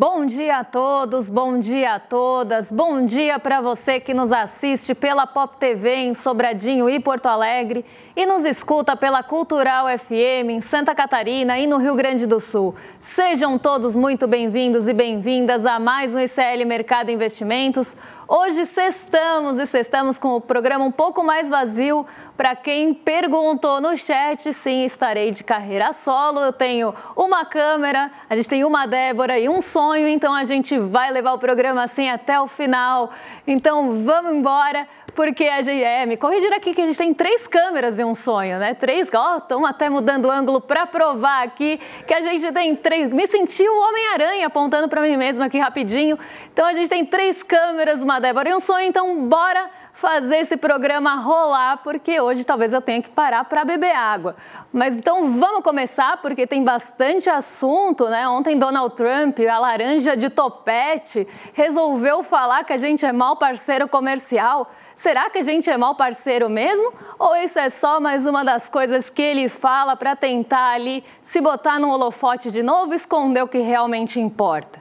Bom dia a todos, bom dia a todas, bom dia para você que nos assiste pela Pop TV em Sobradinho e Porto Alegre e nos escuta pela Cultural FM em Santa Catarina e no Rio Grande do Sul. Sejam todos muito bem-vindos e bem-vindas a mais um ICL Mercado Investimentos. Hoje sextamos com o programa um pouco mais vazio. Para quem perguntou no chat, sim, estarei de carreira solo. Eu tenho uma câmera, a gente tem uma Débora e um sonho, então a gente vai levar o programa assim até o final. Então vamos embora, porque a gente me corrigir aqui que a gente tem 3 câmeras e um sonho, né? 3, estamos até mudando o ângulo para provar aqui que a gente tem 3. Me senti o Homem-Aranha apontando para mim mesma aqui rapidinho. Então a gente tem 3 câmeras, uma Débora e um sonho, então bora fazer esse programa rolar, porque hoje talvez eu tenha que parar para beber água. Mas então vamos começar, porque tem bastante assunto, né? Ontem Donald Trump, a laranja de topete, resolveu falar que a gente é mau parceiro comercial. Será que a gente é mau parceiro mesmo? Ou isso é só mais uma das coisas que ele fala para tentar ali se botar no holofote de novo e esconder o que realmente importa?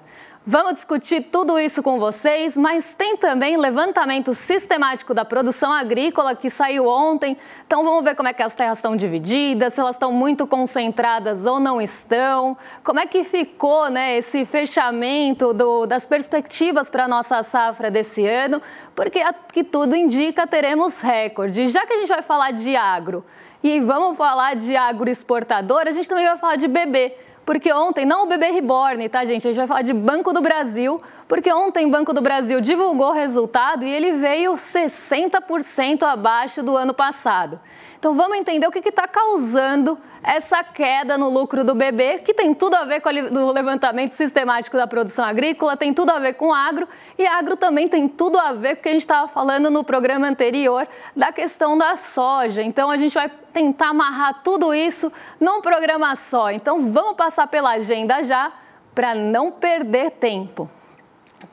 Vamos discutir tudo isso com vocês, mas tem também levantamento sistemático da produção agrícola que saiu ontem. Então vamos ver como é que as terras estão divididas, se elas estão muito concentradas ou não estão. Como é que ficou, né, esse fechamento das perspectivas para a nossa safra desse ano, porque que tudo indica teremos recorde. Já que a gente vai falar de agro e vamos falar de agroexportador, a gente também vai falar de bebê. Porque ontem, não o bebê reborn, tá, gente? A gente vai falar de Banco do Brasil, porque ontem o Banco do Brasil divulgou o resultado e ele veio 60% abaixo do ano passado. Então vamos entender o que está causando essa queda no lucro do bebê, que tem tudo a ver com o levantamento sistemático da produção agrícola, tem tudo a ver com agro, e agro também tem tudo a ver com o que a gente estava falando no programa anterior da questão da soja. Então a gente vai tentar amarrar tudo isso num programa só. Então vamos passar pela agenda já para não perder tempo.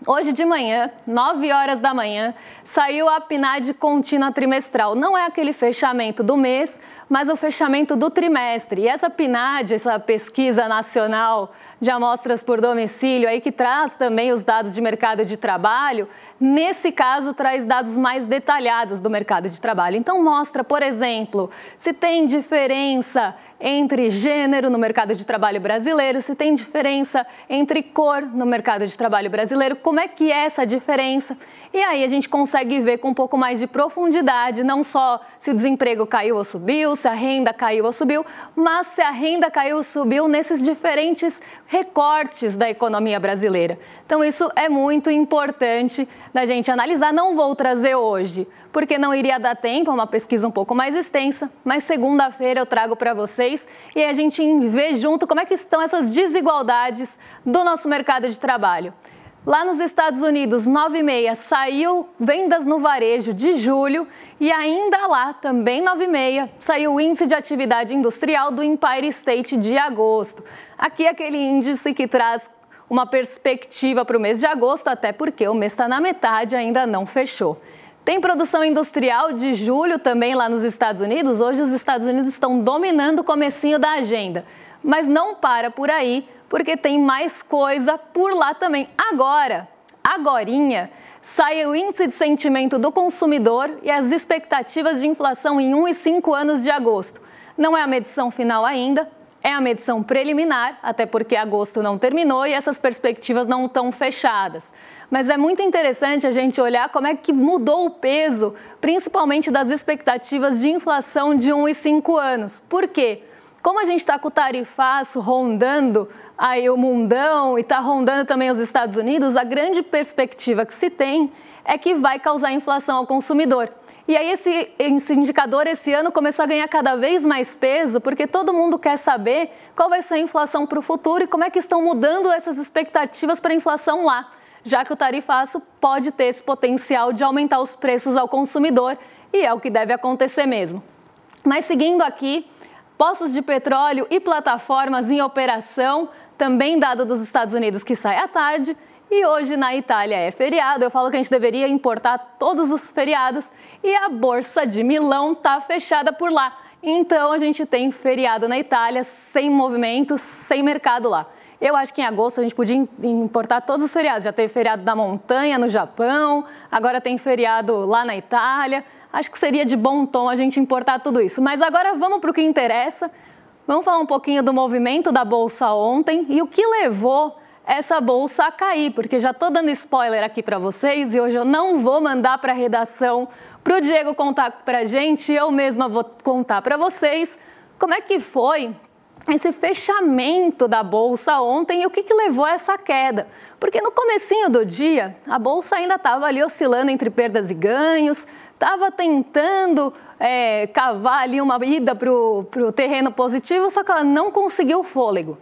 Hoje de manhã, 9 horas da manhã, saiu a PNAD contínua trimestral. Não é aquele fechamento do mês, mas o fechamento do trimestre. E essa PNAD, essa pesquisa nacional de amostras por domicílio, aí que traz também os dados de mercado de trabalho, nesse caso traz dados mais detalhados do mercado de trabalho. Então mostra, por exemplo, se tem diferença entre gênero no mercado de trabalho brasileiro, se tem diferença entre cor no mercado de trabalho brasileiro, como é que é essa diferença? E aí a gente consegue ver com um pouco mais de profundidade, não só se o desemprego caiu ou subiu, se a renda caiu ou subiu, mas se a renda caiu ou subiu nesses diferentes recortes da economia brasileira. Então isso é muito importante da gente analisar. Não vou trazer hoje, porque não iria dar tempo, é uma pesquisa um pouco mais extensa, mas segunda-feira eu trago para vocês e a gente vê junto como é que estão essas desigualdades do nosso mercado de trabalho. Lá nos Estados Unidos, 9,6, saiu vendas no varejo de julho e ainda lá, também 9,6, saiu o índice de atividade industrial do Empire State de agosto. Aqui é aquele índice que traz uma perspectiva para o mês de agosto, até porque o mês está na metade e ainda não fechou. Tem produção industrial de julho também lá nos Estados Unidos. Hoje os Estados Unidos estão dominando o comecinho da agenda, mas não para por aí, porque tem mais coisa por lá também. Agorinha, sai o índice de sentimento do consumidor e as expectativas de inflação em 1 e 5 anos de agosto. Não é a medição final ainda, é a medição preliminar, até porque agosto não terminou e essas perspectivas não estão fechadas. Mas é muito interessante a gente olhar como é que mudou o peso, principalmente das expectativas de inflação de 1 e 5 anos. Por quê? Como a gente está com o tarifaço rondando aí o mundão e está rondando também os Estados Unidos, a grande perspectiva que se tem é que vai causar inflação ao consumidor. E aí esse indicador esse ano começou a ganhar cada vez mais peso, porque todo mundo quer saber qual vai ser a inflação para o futuro e como é que estão mudando essas expectativas para a inflação lá, já que o tarifaço pode ter esse potencial de aumentar os preços ao consumidor e é o que deve acontecer mesmo. Mas seguindo aqui, postos de petróleo e plataformas em operação, também dado dos Estados Unidos que sai à tarde. E hoje na Itália é feriado, eu falo que a gente deveria importar todos os feriados e a Bolsa de Milão está fechada por lá. Então a gente tem feriado na Itália, sem movimentos, sem mercado lá. Eu acho que em agosto a gente podia importar todos os feriados. Já teve feriado da montanha no Japão, agora tem feriado lá na Itália. Acho que seria de bom tom a gente importar tudo isso. Mas agora vamos para o que interessa. Vamos falar um pouquinho do movimento da Bolsa ontem e o que levou essa Bolsa a cair, porque já estou dando spoiler aqui para vocês e hoje eu não vou mandar para a redação para o Diego contar para a gente, eu mesma vou contar para vocês como é que foi esse fechamento da Bolsa ontem e o que levou a essa queda. Porque no comecinho do dia, a Bolsa ainda estava ali oscilando entre perdas e ganhos, estava tentando cavar ali uma ida para o terreno positivo, só que ela não conseguiu fôlego.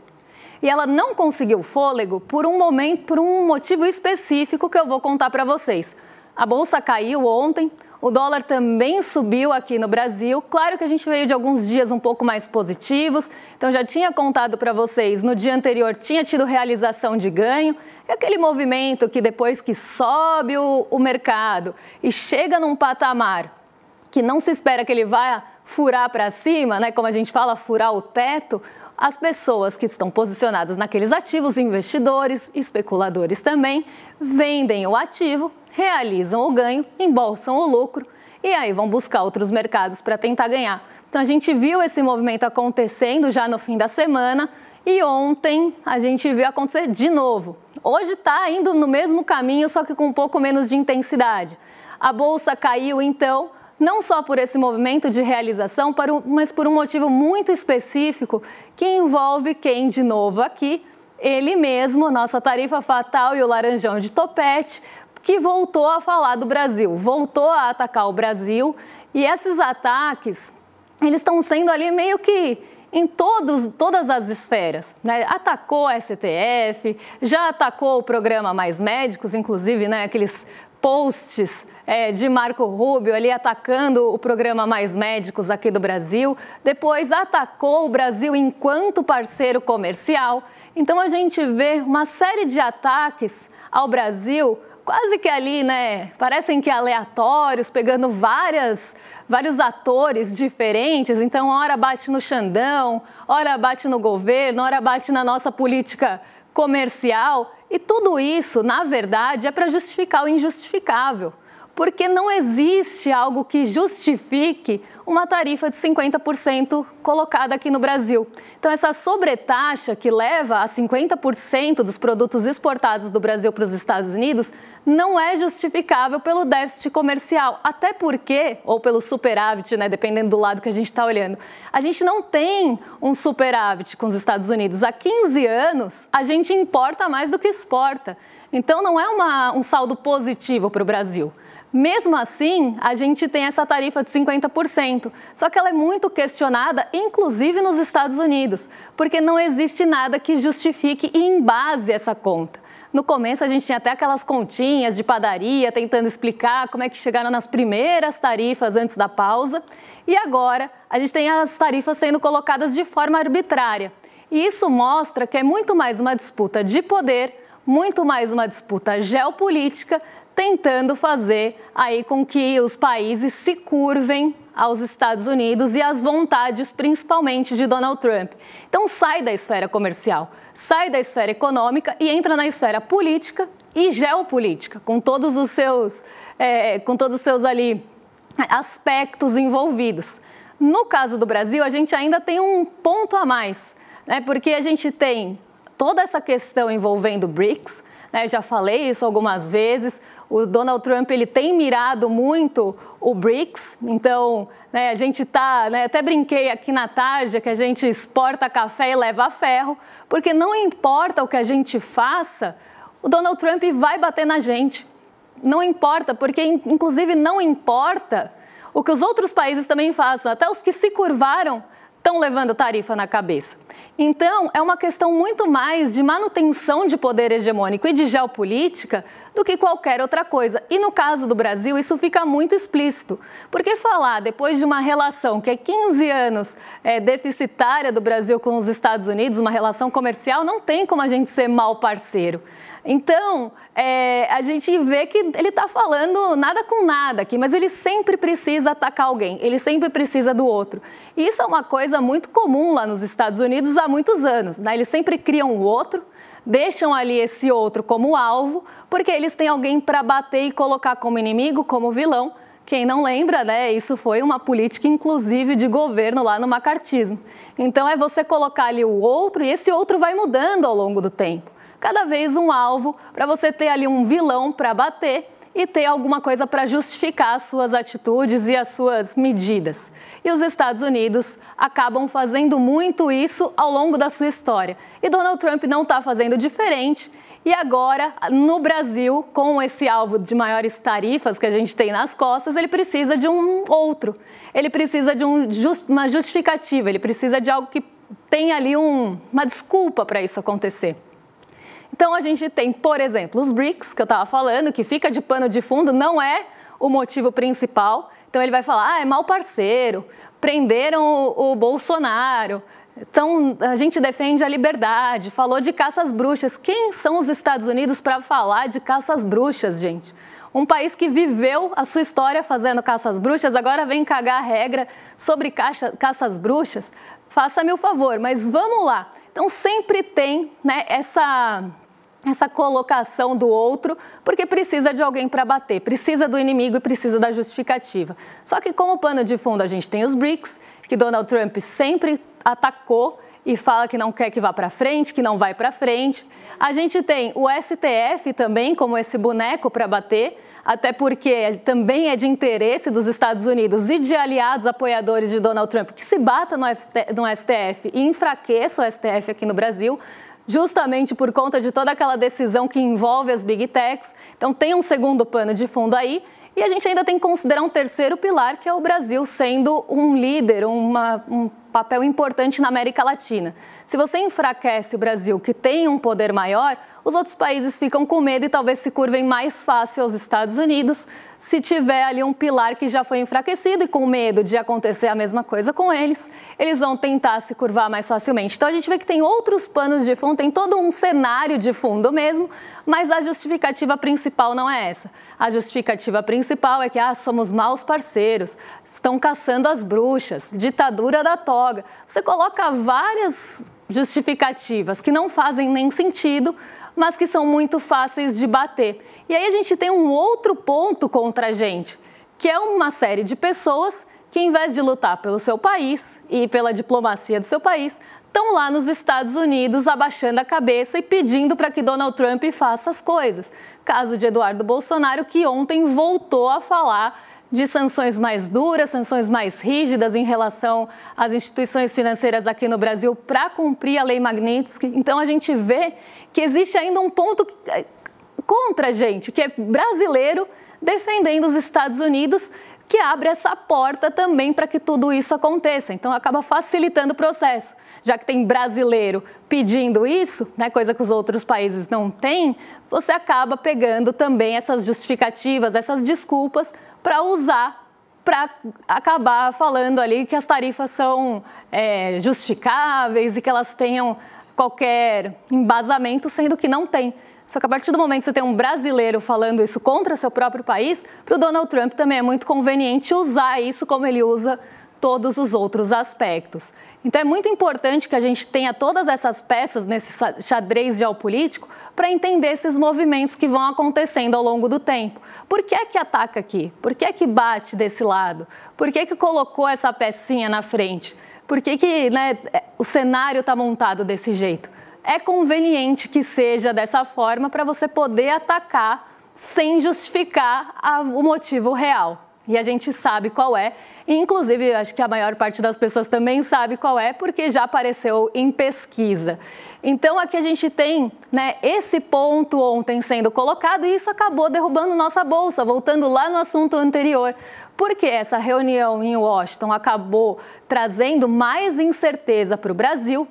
E ela não conseguiu fôlego por um motivo específico que eu vou contar para vocês. A Bolsa caiu ontem, o dólar também subiu aqui no Brasil. Claro que a gente veio de alguns dias um pouco mais positivos, então já tinha contado para vocês, no dia anterior tinha tido realização de ganho, é aquele movimento que depois que sobe o mercado e chega num patamar que não se espera que ele vá furar para cima, né, como a gente fala, furar o teto, as pessoas que estão posicionadas naqueles ativos, investidores, especuladores também, vendem o ativo, realizam o ganho, embolsam o lucro e aí vão buscar outros mercados para tentar ganhar. Então a gente viu esse movimento acontecendo já no fim da semana e ontem a gente viu acontecer de novo. Hoje está indo no mesmo caminho, só que com um pouco menos de intensidade. A Bolsa caiu então, não só por esse movimento de realização, mas por um motivo muito específico que envolve quem, de novo aqui, ele mesmo, nossa tarifa fatal e o laranjão de topete, que voltou a falar do Brasil, voltou a atacar o Brasil e esses ataques, eles estão sendo ali meio que em todas as esferas, né? Atacou a STF, já atacou o programa Mais Médicos, inclusive, né, aqueles posts de Marco Rubio ali atacando o programa Mais Médicos aqui do Brasil, depois atacou o Brasil enquanto parceiro comercial. Então a gente vê uma série de ataques ao Brasil, quase que ali, né, parecem que aleatórios, pegando vários atores diferentes. Então, hora bate no Xandão, hora bate no governo, hora bate na nossa política comercial. E tudo isso, na verdade, é para justificar o injustificável. Porque não existe algo que justifique uma tarifa de 50% colocada aqui no Brasil. Então, essa sobretaxa que leva a 50% dos produtos exportados do Brasil para os Estados Unidos não é justificável pelo déficit comercial. Até porque, ou pelo superávit, né, dependendo do lado que a gente está olhando, a gente não tem um superávit com os Estados Unidos. Há 15 anos, a gente importa mais do que exporta. Então, não é um saldo positivo para o Brasil. Mesmo assim, a gente tem essa tarifa de 50%, só que ela é muito questionada, inclusive nos Estados Unidos, porque não existe nada que justifique e embase essa conta. No começo, a gente tinha até aquelas continhas de padaria tentando explicar como é que chegaram nas primeiras tarifas antes da pausa, e agora a gente tem as tarifas sendo colocadas de forma arbitrária. E isso mostra que é muito mais uma disputa de poder, muito mais uma disputa geopolítica, tentando fazer aí com que os países se curvem aos Estados Unidos e às vontades, principalmente, de Donald Trump. Então, sai da esfera comercial, sai da esfera econômica e entra na esfera política e geopolítica, com todos os seus ali aspectos envolvidos. No caso do Brasil, a gente ainda tem um ponto a mais, né? Porque a gente tem toda essa questão envolvendo o BRICS, né? Já falei isso algumas vezes. O Donald Trump ele tem mirado muito o BRICS, então né, a gente está, né, até brinquei aqui na tarde que a gente exporta café e leva ferro, porque não importa o que a gente faça, o Donald Trump vai bater na gente. Não importa, porque inclusive não importa o que os outros países também façam, até os que se curvaram estão levando tarifa na cabeça. Então, é uma questão muito mais de manutenção de poder hegemônico e de geopolítica do que qualquer outra coisa. E no caso do Brasil, isso fica muito explícito. Porque falar, depois de uma relação que é 15 anos deficitária do Brasil com os Estados Unidos, uma relação comercial, não tem como a gente ser mau parceiro. Então, a gente vê que ele está falando nada com nada aqui, mas ele sempre precisa atacar alguém, ele sempre precisa do outro. E isso é uma coisa muito comum lá nos Estados Unidos há muitos anos, né? Eles sempre criam o outro, deixam ali esse outro como alvo, porque eles têm alguém para bater e colocar como inimigo, como vilão. Quem não lembra, né? Isso foi uma política, inclusive, de governo lá no macartismo. Então, é você colocar ali o outro e esse outro vai mudando ao longo do tempo. Cada vez um alvo para você ter ali um vilão para bater e ter alguma coisa para justificar as suas atitudes e as suas medidas. E os Estados Unidos acabam fazendo muito isso ao longo da sua história. E Donald Trump não está fazendo diferente. E agora, no Brasil, com esse alvo de maiores tarifas que a gente tem nas costas, ele precisa de um outro. Ele precisa de uma justificativa, ele precisa de algo que tenha ali uma desculpa para isso acontecer. Então, a gente tem, por exemplo, os BRICS, que eu estava falando, que fica de pano de fundo, não é o motivo principal. Então, ele vai falar, é mau parceiro, prenderam o Bolsonaro. Então, a gente defende a liberdade, falou de caça às bruxas. Quem são os Estados Unidos para falar de caça às bruxas, gente? Um país que viveu a sua história fazendo caça às bruxas, agora vem cagar a regra sobre caça às bruxas? Faça-me o favor, mas vamos lá. Então, sempre tem, né, essa colocação do outro, porque precisa de alguém para bater, precisa do inimigo e precisa da justificativa. Só que como pano de fundo a gente tem os BRICS, que Donald Trump sempre atacou e fala que não quer que vá para frente, que não vai para frente. A gente tem o STF também como esse boneco para bater, até porque também é de interesse dos Estados Unidos e de aliados apoiadores de Donald Trump que se bata no STF e enfraqueça o STF aqui no Brasil, justamente por conta de toda aquela decisão que envolve as Big Techs. Então tem um segundo pano de fundo aí. E a gente ainda tem que considerar um terceiro pilar, que é o Brasil sendo um líder, um papel importante na América Latina. Se você enfraquece o Brasil, que tem um poder maior, os outros países ficam com medo e talvez se curvem mais fácil aos Estados Unidos, se tiver ali um pilar que já foi enfraquecido e com medo de acontecer a mesma coisa com eles, eles vão tentar se curvar mais facilmente. Então a gente vê que tem outros panos de fundo, tem todo um cenário de fundo mesmo, mas a justificativa principal não é essa. A justificativa principal é que somos maus parceiros, estão caçando as bruxas, ditadura da toga. Você coloca várias justificativas que não fazem nem sentido, mas que são muito fáceis de bater. E aí a gente tem um outro ponto contra a gente, que é uma série de pessoas que, em vez de lutar pelo seu país e pela diplomacia do seu país, estão lá nos Estados Unidos abaixando a cabeça e pedindo para que Donald Trump faça as coisas. Caso de Eduardo Bolsonaro, que ontem voltou a falar de sanções mais duras, sanções mais rígidas em relação às instituições financeiras aqui no Brasil para cumprir a Lei Magnitsky. Então, a gente vê que existe ainda um ponto contra a gente, que é brasileiro defendendo os Estados Unidos, que abre essa porta também para que tudo isso aconteça. Então, acaba facilitando o processo. Já que tem brasileiro pedindo isso, né, coisa que os outros países não têm, você acaba pegando também essas justificativas, essas desculpas para usar, para acabar falando ali que as tarifas são justificáveis e que elas tenham qualquer embasamento, sendo que não tem. Só que a partir do momento que você tem um brasileiro falando isso contra seu próprio país, para o Donald Trump também é muito conveniente usar isso como ele usa todos os outros aspectos. Então é muito importante que a gente tenha todas essas peças nesse xadrez geopolítico para entender esses movimentos que vão acontecendo ao longo do tempo. Por que é que ataca aqui? Por que é que bate desse lado? Por que é que colocou essa pecinha na frente? Por que que, né, o cenário está montado desse jeito? É conveniente que seja dessa forma para você poder atacar sem justificar o motivo real. E a gente sabe qual é, e inclusive acho que a maior parte das pessoas também sabe qual é, porque já apareceu em pesquisa. Então aqui a gente tem, né, esse ponto ontem sendo colocado e isso acabou derrubando nossa bolsa, voltando lá no assunto anterior. Porque essa reunião em Washington acabou trazendo mais incerteza para o Brasil.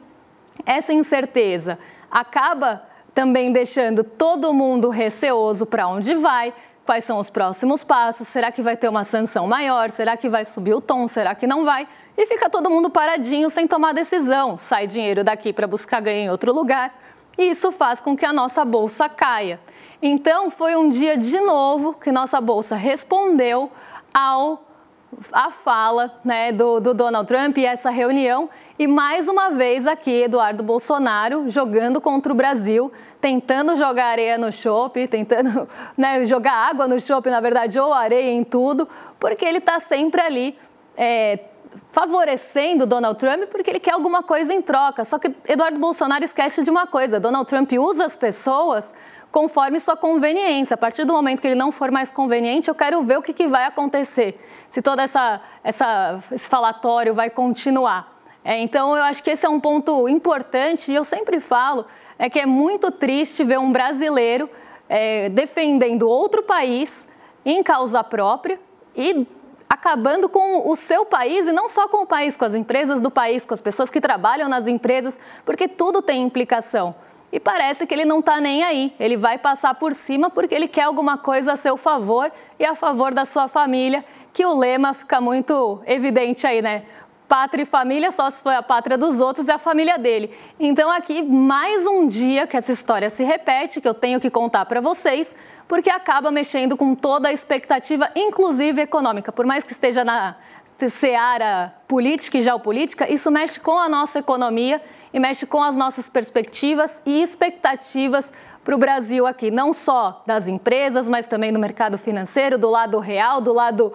Essa incerteza acaba também deixando todo mundo receoso para onde vai. Quais são os próximos passos? Será que vai ter uma sanção maior? Será que vai subir o tom? Será que não vai? E fica todo mundo paradinho sem tomar decisão. Sai dinheiro daqui para buscar ganho em outro lugar. E isso faz com que a nossa bolsa caia. Então, foi um dia de novo que nossa bolsa respondeu ao a fala, né, do Donald Trump e essa reunião. E mais uma vez aqui, Eduardo Bolsonaro jogando contra o Brasil, tentando jogar areia no chope, tentando, né, jogar água no chope, na verdade, ou areia em tudo, porque ele está sempre ali favorecendo Donald Trump porque ele quer alguma coisa em troca. Só que Eduardo Bolsonaro esquece de uma coisa: Donald Trump usa as pessoas conforme sua conveniência. A partir do momento que ele não for mais conveniente, eu quero ver o que vai acontecer, se todo esse falatório vai continuar. Então, eu acho que esse é um ponto importante e eu sempre falo que é muito triste ver um brasileiro defendendo outro país em causa própria e acabando com o seu país, e não só com o país, com as empresas do país, com as pessoas que trabalham nas empresas, porque tudo tem implicação. E parece que ele não está nem aí, ele vai passar por cima porque ele quer alguma coisa a seu favor e a favor da sua família, que o lema fica muito evidente aí, né? Pátria e família, só se foi a pátria dos outros e a família dele. Então aqui, mais um dia que essa história se repete, que eu tenho que contar para vocês, porque acaba mexendo com toda a expectativa, inclusive econômica. Por mais que esteja na seara política e geopolítica, isso mexe com a nossa economia e mexe com as nossas perspectivas e expectativas para o Brasil aqui, não só das empresas, mas também do mercado financeiro, do lado real, do lado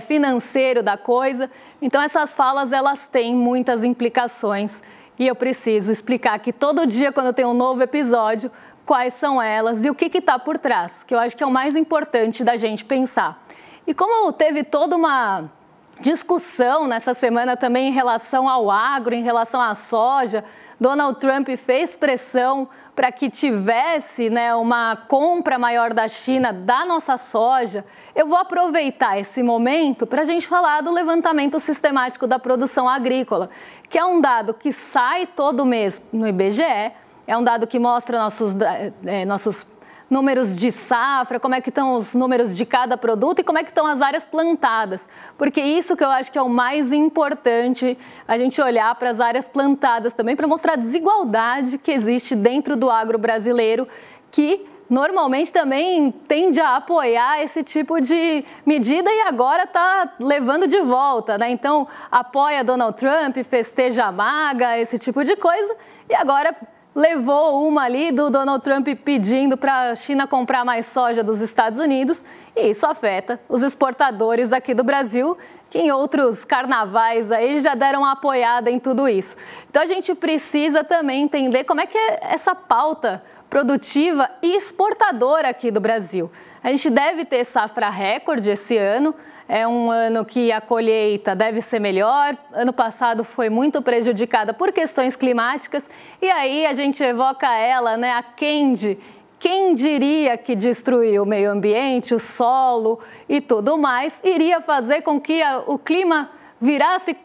financeiro da coisa. Então essas falas, elas têm muitas implicações e eu preciso explicar aqui todo dia, quando tem um novo episódio, quais são elas e o que está por trás, que eu acho que é o mais importante da gente pensar. E como teve toda uma discussão nessa semana também em relação ao agro, em relação à soja, Donald Trump fez pressão para que tivesse, né, uma compra maior da China da nossa soja. Eu vou aproveitar esse momento para a gente falar do levantamento sistemático da produção agrícola, que é um dado que sai todo mês no IBGE, é um dado que mostra nossos números de safra, como é que estão os números de cada produto e como é que estão as áreas plantadas. Porque isso que eu acho que é o mais importante, a gente olhar para as áreas plantadas também, para mostrar a desigualdade que existe dentro do agro brasileiro, que normalmente também tende a apoiar esse tipo de medida e agora está levando de volta, né? Então, apoia Donald Trump, festeja a MAGA, esse tipo de coisa, e agora levou uma ali do Donald Trump pedindo para a China comprar mais soja dos Estados Unidos, e isso afeta os exportadores aqui do Brasil, que em outros carnavais aí já deram uma apoiada em tudo isso. Então a gente precisa também entender como é que é essa pauta produtiva e exportadora aqui do Brasil. A gente deve ter safra recorde esse ano, é um ano que a colheita deve ser melhor. Ano passado foi muito prejudicada por questões climáticas e aí a gente evoca ela, né, a Kendi. Quem diria que destruir o meio ambiente, o solo e tudo mais iria fazer com que o clima virasse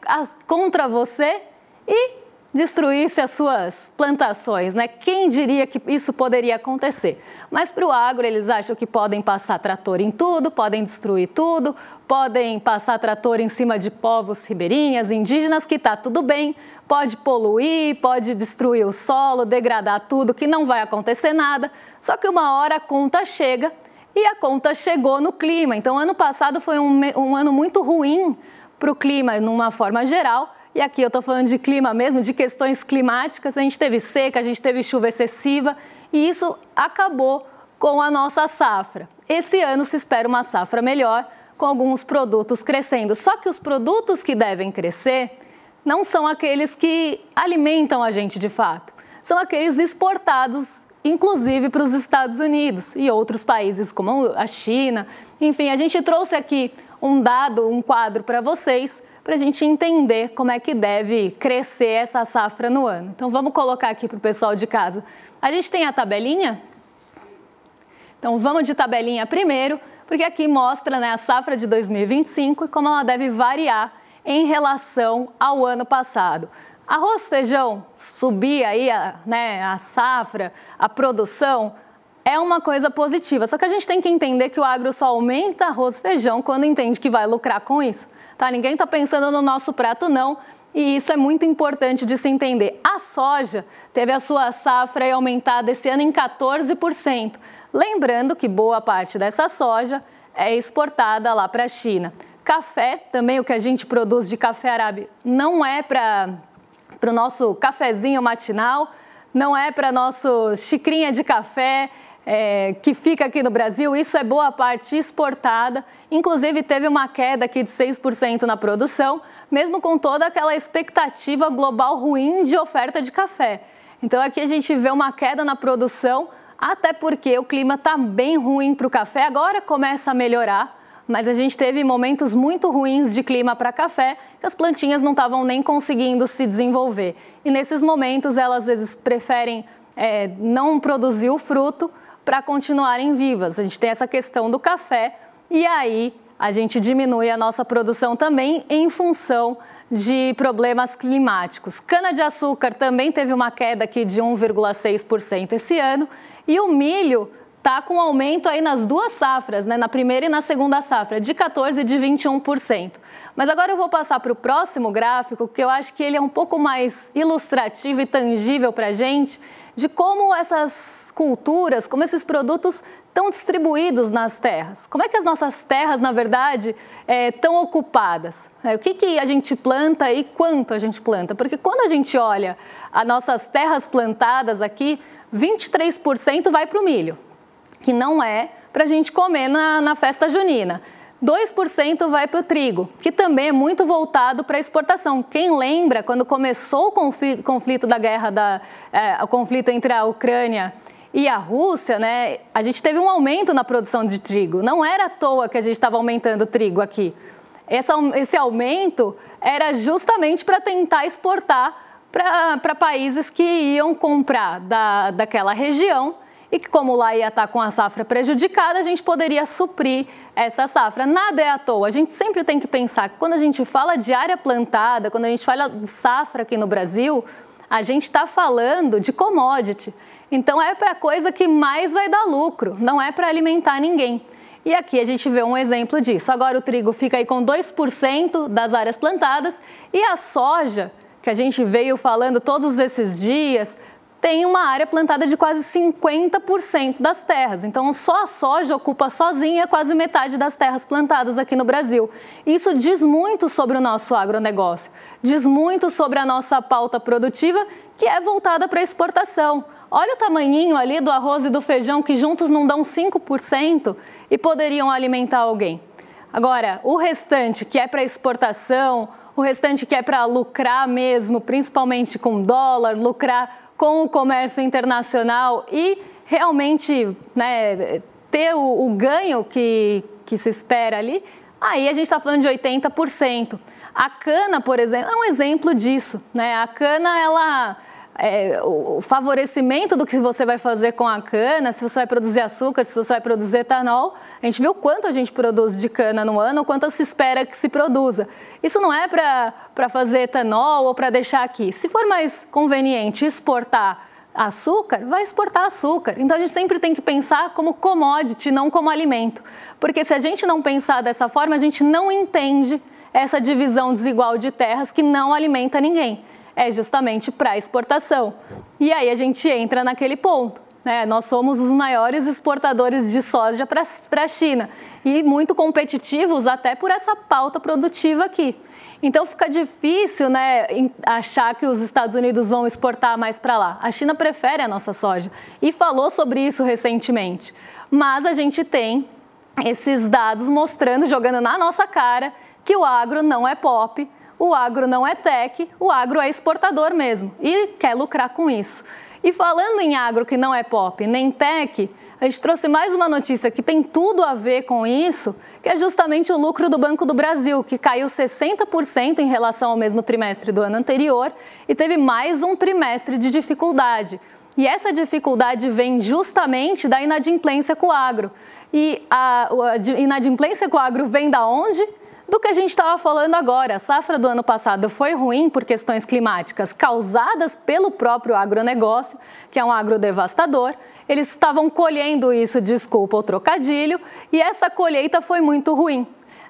contra você e destruísse as suas plantações, né? Quem diria que isso poderia acontecer? Mas para o agro, eles acham que podem passar trator em tudo, podem destruir tudo, podem passar trator em cima de povos ribeirinhas, indígenas, que está tudo bem, pode poluir, pode destruir o solo, degradar tudo, que não vai acontecer nada. Só que uma hora a conta chega e a conta chegou no clima. Então, ano passado foi um ano muito ruim para o clima, numa forma geral. E aqui eu estou falando de clima mesmo, de questões climáticas. A gente teve seca, a gente teve chuva excessiva e isso acabou com a nossa safra. Esse ano se espera uma safra melhor, com alguns produtos crescendo. Só que os produtos que devem crescer não são aqueles que alimentam a gente de fato. São aqueles exportados, inclusive para os Estados Unidos e outros países como a China. Enfim, a gente trouxe aqui um quadro para vocês, para a gente entender como é que deve crescer essa safra no ano. Então, vamos colocar aqui para o pessoal de casa. A gente tem a tabelinha? Então, vamos de tabelinha primeiro, porque aqui mostra, né, a safra de 2025 e como ela deve variar em relação ao ano passado. Arroz, feijão, subir aí a safra, a produção, é uma coisa positiva, só que a gente tem que entender que o agro só aumenta arroz e feijão quando entende que vai lucrar com isso, tá? Ninguém está pensando no nosso prato, não, e isso é muito importante de se entender. A soja teve a sua safra aumentada esse ano em 14%, lembrando que boa parte dessa soja é exportada lá para a China. Café, também o que a gente produz de café arábica, não é para o nosso cafezinho matinal, não é para nosso xicrinha de café que fica aqui no Brasil. Isso é boa parte exportada. Inclusive, teve uma queda aqui de 6% na produção, mesmo com toda aquela expectativa global ruim de oferta de café. Então, aqui a gente vê uma queda na produção, até porque o clima está bem ruim para o café. Agora começa a melhorar, mas a gente teve momentos muito ruins de clima para café, que as plantinhas não estavam nem conseguindo se desenvolver. E nesses momentos, elas às vezes preferem não produzir o fruto para continuarem vivas. A gente tem essa questão do café e aí a gente diminui a nossa produção também em função de problemas climáticos. Cana-de-açúcar também teve uma queda aqui de 1,6% esse ano e o milho está com aumento aí nas duas safras, né? Na primeira e na segunda safra, de 14% e de 21%. Mas agora eu vou passar para o próximo gráfico, que eu acho que ele é um pouco mais ilustrativo e tangível para a gente, de como essas culturas, como esses produtos estão distribuídos nas terras. Como é que as nossas terras, na verdade, estão ocupadas? O que a gente planta e quanto a gente planta? Porque quando a gente olha as nossas terras plantadas aqui, 23% vai para o milho, que não é para a gente comer na festa junina. 2% vai para o trigo, que também é muito voltado para a exportação. Quem lembra, quando começou o conflito da guerra, o conflito entre a Ucrânia e a Rússia, né, a gente teve um aumento na produção de trigo. Não era à toa que a gente estava aumentando o trigo aqui. Esse aumento era justamente para tentar exportar para países que iam comprar daquela região, e que como lá ia estar com a safra prejudicada, a gente poderia suprir essa safra. Nada é à toa, a gente sempre tem que pensar que quando a gente fala de área plantada, quando a gente fala de safra aqui no Brasil, a gente está falando de commodity. Então é para a coisa que mais vai dar lucro, não é para alimentar ninguém. E aqui a gente vê um exemplo disso. Agora o trigo fica aí com 2% das áreas plantadas e a soja, que a gente veio falando todos esses dias, tem uma área plantada de quase 50% das terras. Então, só a soja ocupa sozinha quase metade das terras plantadas aqui no Brasil. Isso diz muito sobre o nosso agronegócio, diz muito sobre a nossa pauta produtiva, que é voltada para a exportação. Olha o tamanhinho ali do arroz e do feijão, que juntos não dão 5% e poderiam alimentar alguém. Agora, o restante, que é para exportação, o restante que é para lucrar mesmo, principalmente com dólar, lucrar com o comércio internacional e realmente, né, ter o ganho que se espera ali, aí a gente está falando de 80%. A cana, por exemplo, é um exemplo disso, né? A cana, o favorecimento do que você vai fazer com a cana, se você vai produzir açúcar, se você vai produzir etanol, a gente vê o quanto a gente produz de cana no ano, o quanto se espera que se produza. Isso não é para fazer etanol ou para deixar aqui. Se for mais conveniente exportar açúcar, vai exportar açúcar. Então a gente sempre tem que pensar como commodity, não como alimento. Porque se a gente não pensar dessa forma, a gente não entende essa divisão desigual de terras que não alimenta ninguém. É justamente para exportação. E aí a gente entra naquele ponto, né? Nós somos os maiores exportadores de soja para a China e muito competitivos até por essa pauta produtiva aqui. Então fica difícil, né, achar que os Estados Unidos vão exportar mais para lá. A China prefere a nossa soja e falou sobre isso recentemente. Mas a gente tem esses dados mostrando, jogando na nossa cara, que o agro não é pop, o agro não é tech, o agro é exportador mesmo e quer lucrar com isso. E falando em agro que não é pop nem tech, a gente trouxe mais uma notícia que tem tudo a ver com isso, que é justamente o lucro do Banco do Brasil, que caiu 60% em relação ao mesmo trimestre do ano anterior e teve mais um trimestre de dificuldade. E essa dificuldade vem justamente da inadimplência com o agro. E a inadimplência com o agro vem da onde? Do que a gente estava falando agora. A safra do ano passado foi ruim por questões climáticas causadas pelo próprio agronegócio, que é um agrodevastador. Eles estavam colhendo isso, desculpa o trocadilho, e essa colheita foi muito ruim.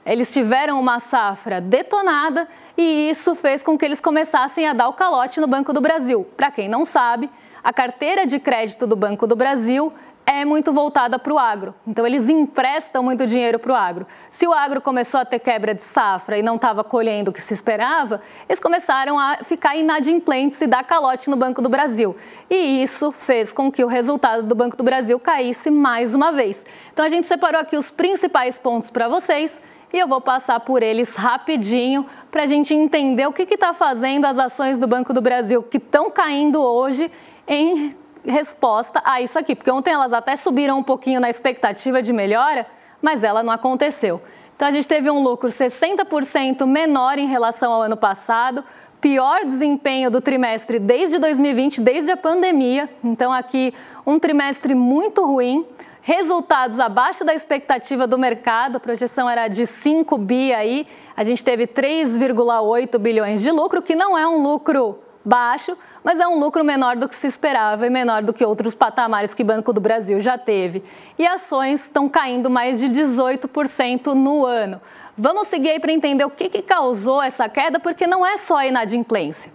Eles tiveram uma safra detonada e isso fez com que eles começassem a dar o calote no Banco do Brasil. Para quem não sabe, a carteira de crédito do Banco do Brasil é muito voltada para o agro. Então, eles emprestam muito dinheiro para o agro. Se o agro começou a ter quebra de safra e não estava colhendo o que se esperava, eles começaram a ficar inadimplentes e dar calote no Banco do Brasil. E isso fez com que o resultado do Banco do Brasil caísse mais uma vez. Então, a gente separou aqui os principais pontos para vocês e eu vou passar por eles rapidinho para a gente entender o que está fazendo as ações do Banco do Brasil que estão caindo hoje em resposta a isso aqui, porque ontem elas até subiram um pouquinho na expectativa de melhora, mas ela não aconteceu. Então a gente teve um lucro 60% menor em relação ao ano passado, pior desempenho do trimestre desde 2020, desde a pandemia, então aqui um trimestre muito ruim, resultados abaixo da expectativa do mercado, a projeção era de 5 bi aí, a gente teve 3,8 bilhões de lucro, que não é um lucro baixo, mas é um lucro menor do que se esperava e menor do que outros patamares que o Banco do Brasil já teve. E ações estão caindo mais de 18% no ano. Vamos seguir aí para entender o que causou essa queda, porque não é só a inadimplência.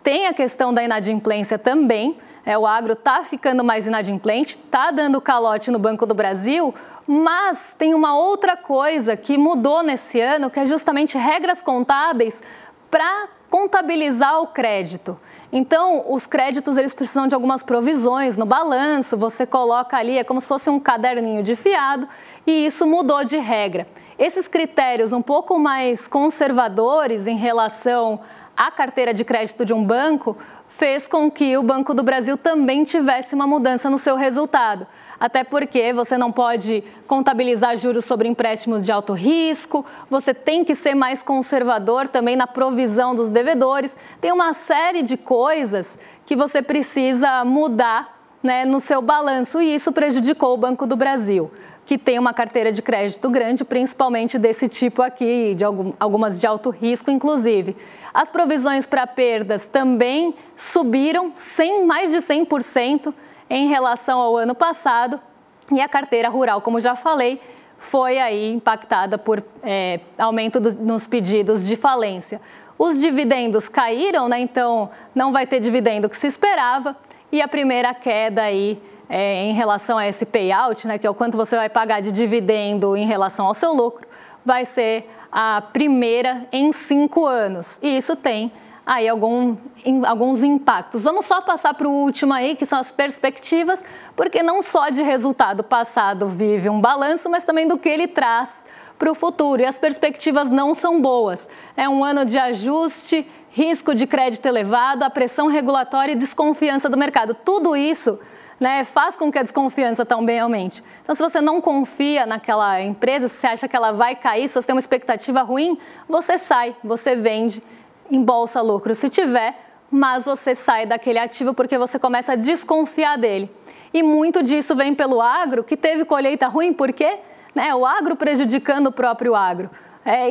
Tem a questão da inadimplência também, o agro está ficando mais inadimplente, está dando calote no Banco do Brasil, mas tem uma outra coisa que mudou nesse ano, que é justamente regras contábeis para contabilizar o crédito. Então, os créditos eles precisam de algumas provisões no balanço, você coloca ali, é como se fosse um caderninho de fiado, e isso mudou de regra. Esses critérios um pouco mais conservadores em relação à carteira de crédito de um banco fez com que o Banco do Brasil também tivesse uma mudança no seu resultado. Até porque você não pode contabilizar juros sobre empréstimos de alto risco, você tem que ser mais conservador também na provisão dos devedores. Tem uma série de coisas que você precisa mudar, né, no seu balanço e isso prejudicou o Banco do Brasil, que tem uma carteira de crédito grande, principalmente desse tipo aqui, de algumas de alto risco, inclusive. As provisões para perdas também subiram mais de 100% em relação ao ano passado e a carteira rural, como já falei, foi aí impactada por aumento nos pedidos de falência. Os dividendos caíram, né? Então não vai ter dividendo que se esperava e a primeira queda aí em relação a esse payout, né, que é o quanto você vai pagar de dividendo em relação ao seu lucro, vai ser a primeira em 5 anos. E isso tem aí alguns impactos. Vamos só passar para o último aí, que são as perspectivas, porque não só de resultado passado vive um balanço, mas também do que ele traz para o futuro. E as perspectivas não são boas. É um ano de ajuste, risco de crédito elevado, a pressão regulatória e desconfiança do mercado. Tudo isso, né, faz com que a desconfiança também aumente. Então, se você não confia naquela empresa, se você acha que ela vai cair, se você tem uma expectativa ruim, você sai, você vende, embolsa lucro se tiver, mas você sai daquele ativo porque você começa a desconfiar dele. E muito disso vem pelo agro, que teve colheita ruim, por quê? Né, o agro prejudicando o próprio agro.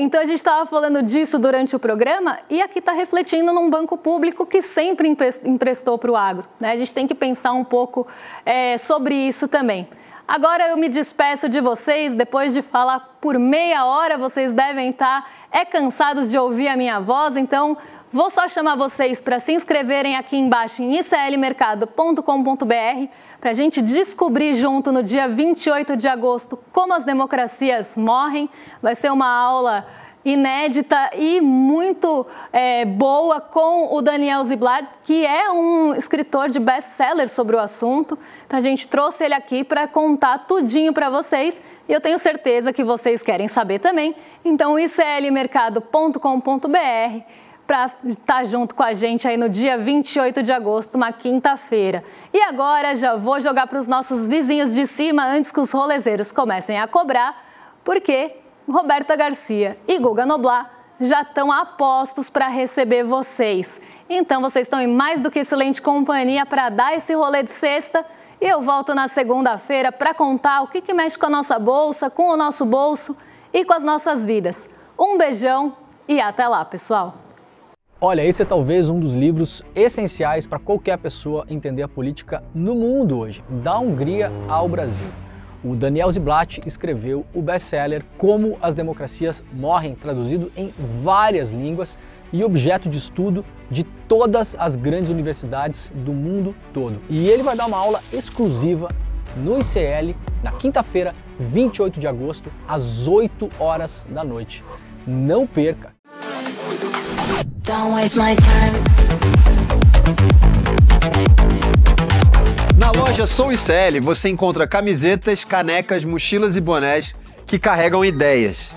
Então, a gente estava falando disso durante o programa e aqui está refletindo num banco público que sempre emprestou para o agro, né? A gente tem que pensar um pouco sobre isso também. Agora eu me despeço de vocês, depois de falar por meia hora, vocês devem estar cansados de ouvir a minha voz, então vou só chamar vocês para se inscreverem aqui embaixo em iclmercado.com.br para a gente descobrir junto no dia 28 de agosto como as democracias morrem. Vai ser uma aula inédita e muito boa com o Daniel Ziblatt, que é um escritor de best-seller sobre o assunto. Então a gente trouxe ele aqui para contar tudinho para vocês e eu tenho certeza que vocês querem saber também. Então iclmercado.com.br para estar junto com a gente aí no dia 28 de agosto, uma quinta-feira. E agora já vou jogar para os nossos vizinhos de cima antes que os rolezeiros comecem a cobrar, porque Roberta Garcia e Guga Noblat já estão a postos para receber vocês. Então vocês estão em mais do que excelente companhia para dar esse rolê de sexta e eu volto na segunda-feira para contar o que mexe com a nossa bolsa, com o nosso bolso e com as nossas vidas. Um beijão e até lá, pessoal! Olha, esse é talvez um dos livros essenciais para qualquer pessoa entender a política no mundo hoje, da Hungria ao Brasil. O Daniel Ziblatt escreveu o best-seller Como as Democracias Morrem, traduzido em várias línguas e objeto de estudo de todas as grandes universidades do mundo todo. E ele vai dar uma aula exclusiva no ICL, na quinta-feira, 28 de agosto, às 8 horas da noite. Não perca! Don't waste my time. Na loja Sou ICL você encontra camisetas, canecas, mochilas e bonés que carregam ideias.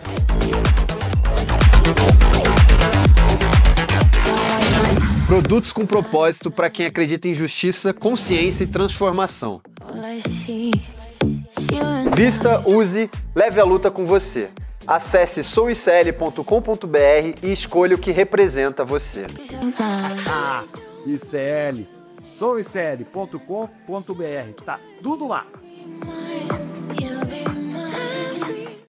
Produtos com propósito para quem acredita em justiça, consciência e transformação. Vista, use, leve a luta com você. Acesse souicl.com.br e escolha o que representa você. ICL, souicl.com.br, tá tudo lá.